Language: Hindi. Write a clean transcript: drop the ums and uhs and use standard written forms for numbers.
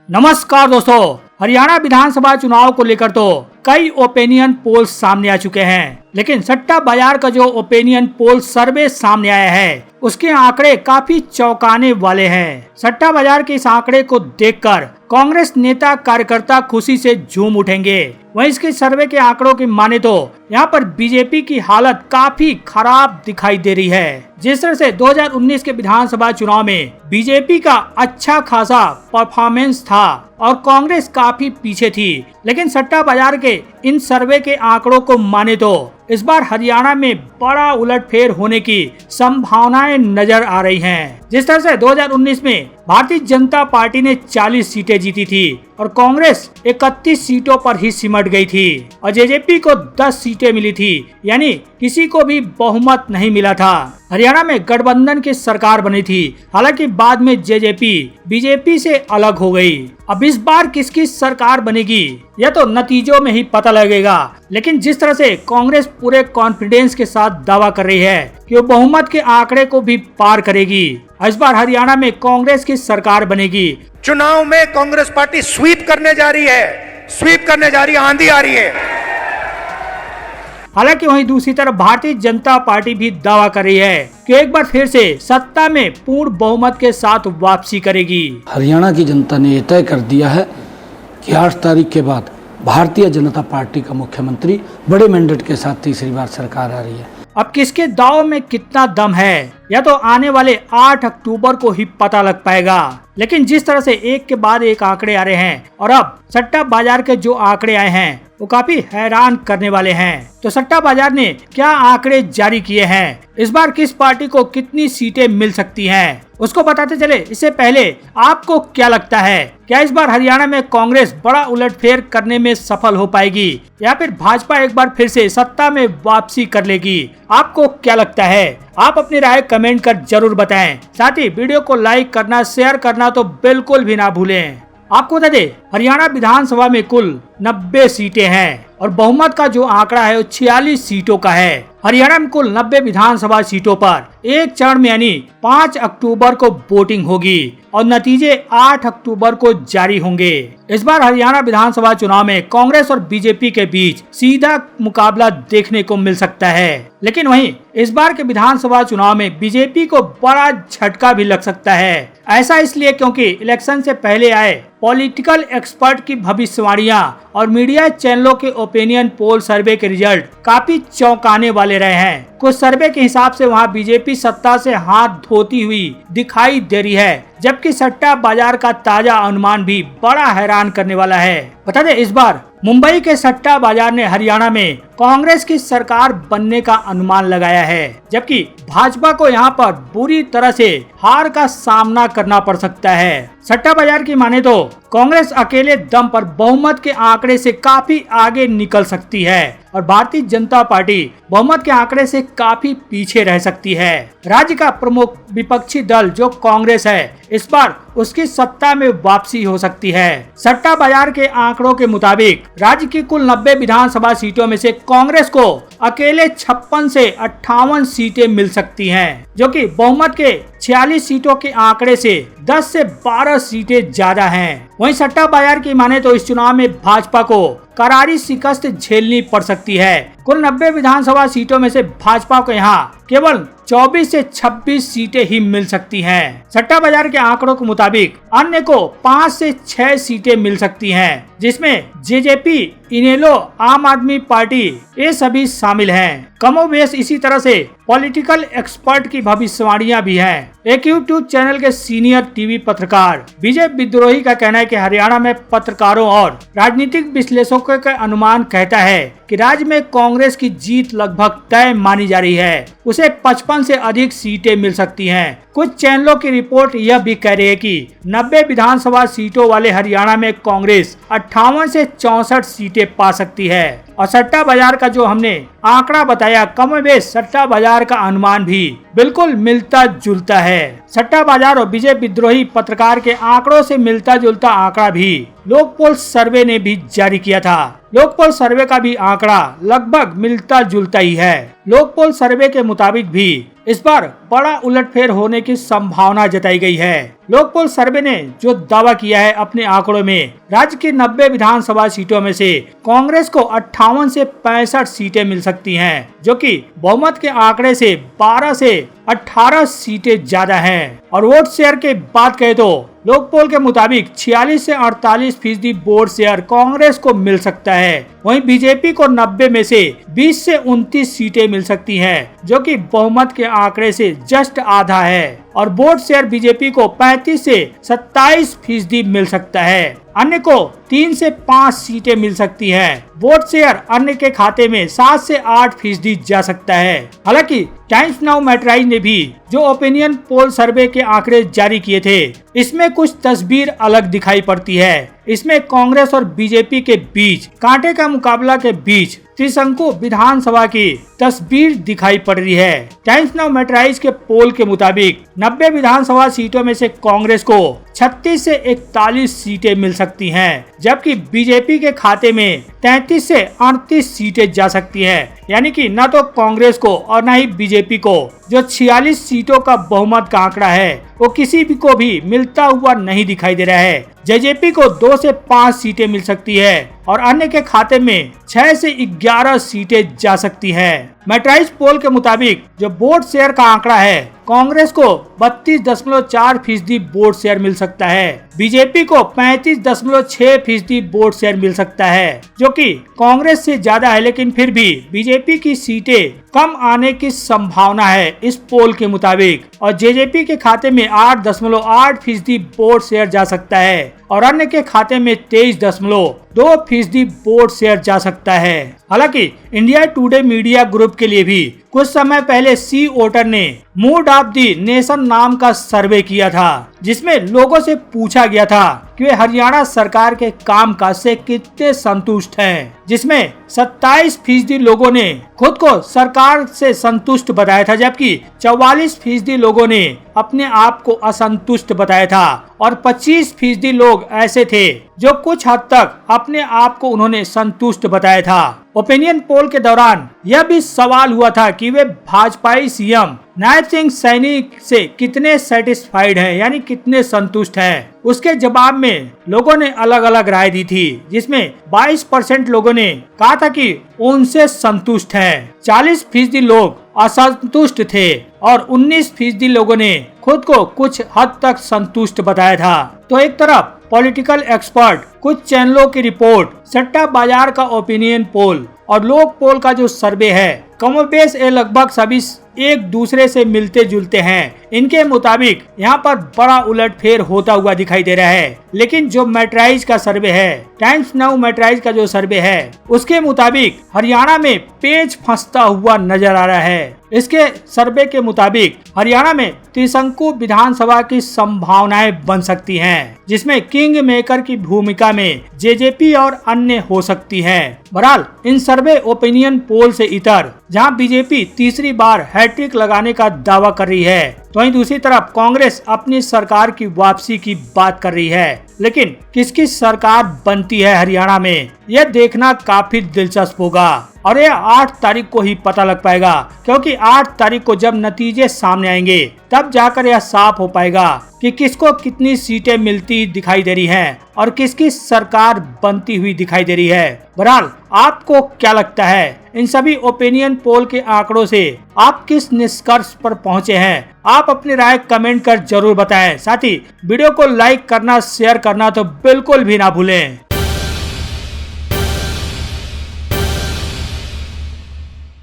नमस्कार दोस्तों, हरियाणा विधानसभा चुनाव को लेकर तो कई ओपिनियन पोल सामने आ चुके हैं, लेकिन सट्टा बाजार का जो ओपिनियन पोल सर्वे सामने आया है उसके आंकड़े काफी चौंकाने वाले हैं। सट्टा बाजार के इस आंकड़े को देखकर कांग्रेस नेता कार्यकर्ता खुशी से झूम उठेंगे। वहीं इसके सर्वे के आंकड़ों की माने तो यहाँ पर बीजेपी की हालत काफी खराब दिखाई दे रही है। जिस तरह से 2019 के विधानसभा चुनाव में बीजेपी का अच्छा खासा परफॉर्मेंस था और कांग्रेस काफी पीछे थी, लेकिन सट्टा बाजार के इन सर्वे के आंकड़ों को माने तो इस बार हरियाणा में बड़ा उलटफेर होने की संभावनाएं नजर आ रही हैं। जिस तरह से 2019 में भारतीय जनता पार्टी ने 40 सीटें जीती थी और कांग्रेस 31 सीटों पर ही सिमट गई थी और जेजेपी को 10 सीटें मिली थी, यानी किसी को भी बहुमत नहीं मिला था। हरियाणा में गठबंधन की सरकार बनी थी, हालांकि बाद में जेजेपी बीजेपी से अलग हो गई। अब इस बार किसकी सरकार बनेगी यह तो नतीजों में ही पता लगेगा, लेकिन जिस तरह से कांग्रेस पूरे कॉन्फिडेंस के साथ दावा कर रही है कि वो बहुमत के आंकड़े को भी पार करेगी, इस बार हरियाणा में कांग्रेस की सरकार बनेगी। चुनाव में कांग्रेस पार्टी स्वीप करने जा रही है, आंधी आ रही है। हालांकि वहीं दूसरी तरफ भारतीय जनता पार्टी भी दावा कर रही है कि एक बार फिर से सत्ता में पूर्ण बहुमत के साथ वापसी करेगी। हरियाणा की जनता ने यह तय कर दिया है कि 8 तारीख के बाद भारतीय जनता पार्टी का मुख्यमंत्री बड़े मैंडेट के साथ तीसरी बार सरकार आ रही है। अब किसके दाव में कितना दम है यह तो आने वाले 8 अक्टूबर को ही पता लग पाएगा, लेकिन जिस तरह से एक के बाद एक आंकड़े आ रहे हैं और अब सट्टा बाजार के जो आंकड़े आए हैं वो काफी हैरान करने वाले हैं। तो सट्टा बाजार ने क्या आंकड़े जारी किए हैं, इस बार किस पार्टी को कितनी सीटें मिल सकती हैं, उसको बताते चले इससे पहले आपको क्या लगता है, क्या इस बार हरियाणा में कांग्रेस बड़ा उलटफेर करने में सफल हो पाएगी या फिर भाजपा एक बार फिर से सत्ता में वापसी कर लेगी? आपको क्या लगता है? आप अपनी राय कमेंट कर जरूर बताएं। साथ ही वीडियो को लाइक करना, शेयर करना तो बिल्कुल भी ना भूलें। आपको बता दें, हरियाणा विधानसभा में कुल 90 सीटें हैं और बहुमत का जो आंकड़ा है वो 46 सीटों का है। हरियाणा में कुल 90 विधानसभा सीटों पर एक चरण में यानी 5 अक्टूबर को वोटिंग होगी और नतीजे 8 अक्टूबर को जारी होंगे। इस बार हरियाणा विधानसभा चुनाव में कांग्रेस और बीजेपी के बीच सीधा मुकाबला देखने को मिल सकता है, लेकिन वहीं इस बार के विधानसभा चुनाव में बीजेपी को बड़ा झटका भी लग सकता है। ऐसा इसलिए क्योंकि इलेक्शन से पहले आए पॉलिटिकल एक्सपर्ट की भविष्यवाणियां और मीडिया चैनलों के ओपिनियन पोल सर्वे के रिजल्ट काफी चौंकाने वाले रहे हैं। कुछ सर्वे के हिसाब से वहां बीजेपी सत्ता से हाथ धोती हुई दिखाई दे रही है, जबकि सट्टा बाजार का ताजा अनुमान भी बड़ा हैरान करने वाला है। बता दें, इस बार मुंबई के सट्टा बाजार ने हरियाणा में कांग्रेस की सरकार बनने का अनुमान लगाया है, जबकि भाजपा को यहां पर बुरी तरह से हार का सामना करना पड़ सकता है। सट्टा बाजार की माने तो कांग्रेस अकेले दम पर बहुमत के आंकड़े से काफी आगे निकल सकती है और भारतीय जनता पार्टी बहुमत के आंकड़े से काफी पीछे रह सकती है। राज्य का प्रमुख विपक्षी दल जो कांग्रेस है, इस बार उसकी सत्ता में वापसी हो सकती है। सट्टा बाजार के आंकड़ों के मुताबिक राज्य की कुल 90 विधानसभा सीटों में से कांग्रेस को अकेले 56 से 58 सीटें मिल सकती हैं, जो कि बहुमत के 46 सीटों के आंकड़े से 10 से 12 सीटें ज्यादा हैं। वहीं सट्टा बाजार की माने तो इस चुनाव में भाजपा को करारी शिकस्त झेलनी पड़ सकती है। कुल 90 विधानसभा सीटों में से भाजपा को यहाँ केवल 24 से 26 सीटें ही मिल सकती हैं। सट्टा बाजार के आंकड़ों के मुताबिक अन्य को 5 से 6 सीटें मिल सकती हैं, जिसमें जेजेपी, इनेलो, आम आदमी पार्टी ये सभी शामिल हैं। कमोबेश इसी तरह से पॉलिटिकल एक्सपर्ट की भविष्यवाणियां भी हैं। एक यूट्यूब चैनल के सीनियर टीवी पत्रकार विजय विद्रोही का कहना है कि हरियाणा में पत्रकारों और राजनीतिक विश्लेषकों का अनुमान कहता है कि राज्य में कांग्रेस की जीत लगभग तय मानी जा रही है। उसे 55 से अधिक सीटें मिल सकती हैं। कुछ चैनलों की रिपोर्ट यह भी कह रही है कि 90 विधानसभा सीटों वाले हरियाणा में कांग्रेस 58 से 64 सीटें पा सकती है। और सट्टा बाजार का जो हमने आंकड़ा बताया, कमोबेश सट्टा बाजार का अनुमान भी बिल्कुल मिलता जुलता है। सट्टा बाजार और बीजेपी विद्रोही पत्रकार के आंकड़ों से मिलता जुलता आंकड़ा भी लोकपोल सर्वे ने भी जारी किया था। लोकपोल सर्वे का भी आंकड़ा लगभग मिलता जुलता ही है। लोकपोल सर्वे के मुताबिक भी इस बार बड़ा उलटफेर होने की संभावना जताई गई है। लोकपोल सर्वे ने जो दावा किया है अपने आंकड़ों में, राज्य की 90 विधानसभा सीटों में से कांग्रेस को 58 से 65 सीटें मिल सकती हैं, जो कि बहुमत के आंकड़े से 12 से 18 सीटें ज्यादा हैं। और वोट शेयर की बात करें तो लोकपोल के मुताबिक 46 से 48% वोट शेयर कांग्रेस को मिल सकता है। वहीं बीजेपी को 90 में से 20 से 29 सीटें मिल सकती हैं, जो कि बहुमत के आंकड़े से जस्ट आधा है। और वोट शेयर बीजेपी को 35 से 27% मिल सकता है। अन्य को 3 से 5 सीटें मिल सकती हैं। वोट शेयर अन्य के खाते में 7 से 8% जा सकता है। हालांकि टाइम्स नाउ मैट्राइज ने भी जो ओपिनियन पोल सर्वे के आंकड़े जारी किए थे, इसमें कुछ तस्वीर अलग दिखाई पड़ती है। इसमें कांग्रेस और बीजेपी के बीच कांटे का मुकाबला के बीच त्रिशंकु विधानसभा की तस्वीर दिखाई पड़ रही है। टाइम्स नाउ मैट्राइज के पोल के मुताबिक 90 विधानसभा सीटों में से कांग्रेस को 36 से 41 सीटें मिल सकती हैं, जबकि बीजेपी के खाते में 33 से 38 सीटें जा सकती हैं। यानी कि न तो कांग्रेस को और न ही बीजेपी को जो 46 सीटों का बहुमत का आंकड़ा है, वो किसी भी को भी मिलता हुआ नहीं दिखाई दे रहा है। जेजेपी को 2 से 5 सीटें मिल सकती है और अन्य के खाते में 6 से 11 सीटें जा सकती हैं। मैट्राइज पोल के मुताबिक जो वोट शेयर का आंकड़ा है, कांग्रेस को 32.4% वोट शेयर मिल सकता है, बीजेपी को 35.6% वोट शेयर मिल सकता है, जो कि कांग्रेस से ज्यादा है। लेकिन फिर भी बीजेपी की सीटें कम आने की संभावना है इस पोल के मुताबिक। और जेजेपी के खाते में 8.8% वोट शेयर जा सकता है और अन्य के खाते में 23.2% वोट शेयर जा सकता है। हालांकि इंडिया टुडे मीडिया ग्रुप के लिए भी कुछ समय पहले सी वोटर ने मूड ऑफ द नेशन नाम का सर्वे किया था, जिसमें लोगों से पूछा गया था कि वे हरियाणा सरकार के कामकाज से कितने संतुष्ट हैं, जिसमें 27% लोगों ने खुद को सरकार से संतुष्ट बताया था, जबकि 44% लोगों ने अपने आप को असंतुष्ट बताया था और 25% लोग ऐसे थे जो कुछ हद तक अपने आप को उन्होंने संतुष्ट बताया था। ओपिनियन पोल के दौरान यह भी सवाल हुआ था कि वे भाजपाई सीएम नायब सिंह सैनी से कितने सेटिस्फाइड हैं, यानी कितने संतुष्ट हैं। उसके जवाब में लोगों ने अलग अलग राय दी थी, जिसमें 22% लोगों ने कहा था कि उनसे संतुष्ट हैं, 40% लोग असंतुष्ट थे और 19% लोगों ने खुद को कुछ हद तक संतुष्ट बताया था। तो एक तरफ पॉलिटिकल एक्सपर्ट, कुछ चैनलों की रिपोर्ट, सट्टा बाजार का ओपिनियन पोल और लोक पोल का जो सर्वे है, कमोबेश ये लगभग सभी एक दूसरे से मिलते जुलते हैं। इनके मुताबिक यहाँ पर बड़ा उलटफेर होता हुआ दिखाई दे रहा है। लेकिन जो मैट्राइज का सर्वे है, टाइम्स नाउ मैट्राइज का जो सर्वे है, उसके मुताबिक हरियाणा में पेच फंसता हुआ नजर आ रहा है। इसके सर्वे के मुताबिक हरियाणा में त्रिशंकु विधानसभा की संभावनाएं बन सकती हैं, जिसमें किंग मेकर की भूमिका में जेजेपी और अन्य हो सकती है। बहरहाल इन सर्वे ओपिनियन पोल से इतर जहां बीजेपी तीसरी बार हैट्रिक लगाने का दावा कर रही है, तो वहीं दूसरी तरफ कांग्रेस अपनी सरकार की वापसी की बात कर रही है। लेकिन किसकी सरकार बनती है हरियाणा में, यह देखना काफी दिलचस्प होगा और यह 8 तारीख को ही पता लग पाएगा, क्योंकि 8 तारीख को जब नतीजे सामने आएंगे तब जाकर यह साफ हो पाएगा कि किसको कितनी सीटें मिलती दिखाई दे रही हैं और किसकी सरकार बनती हुई दिखाई दे रही है। बहरहाल आपको क्या लगता है, इन सभी ओपिनियन पोल के आंकड़ों से आप किस निष्कर्ष पर पहुंचे हैं? आप अपनी राय कमेंट कर जरूर बताएं। साथ ही वीडियो को लाइक करना, शेयर करना तो बिल्कुल भी ना भूलें।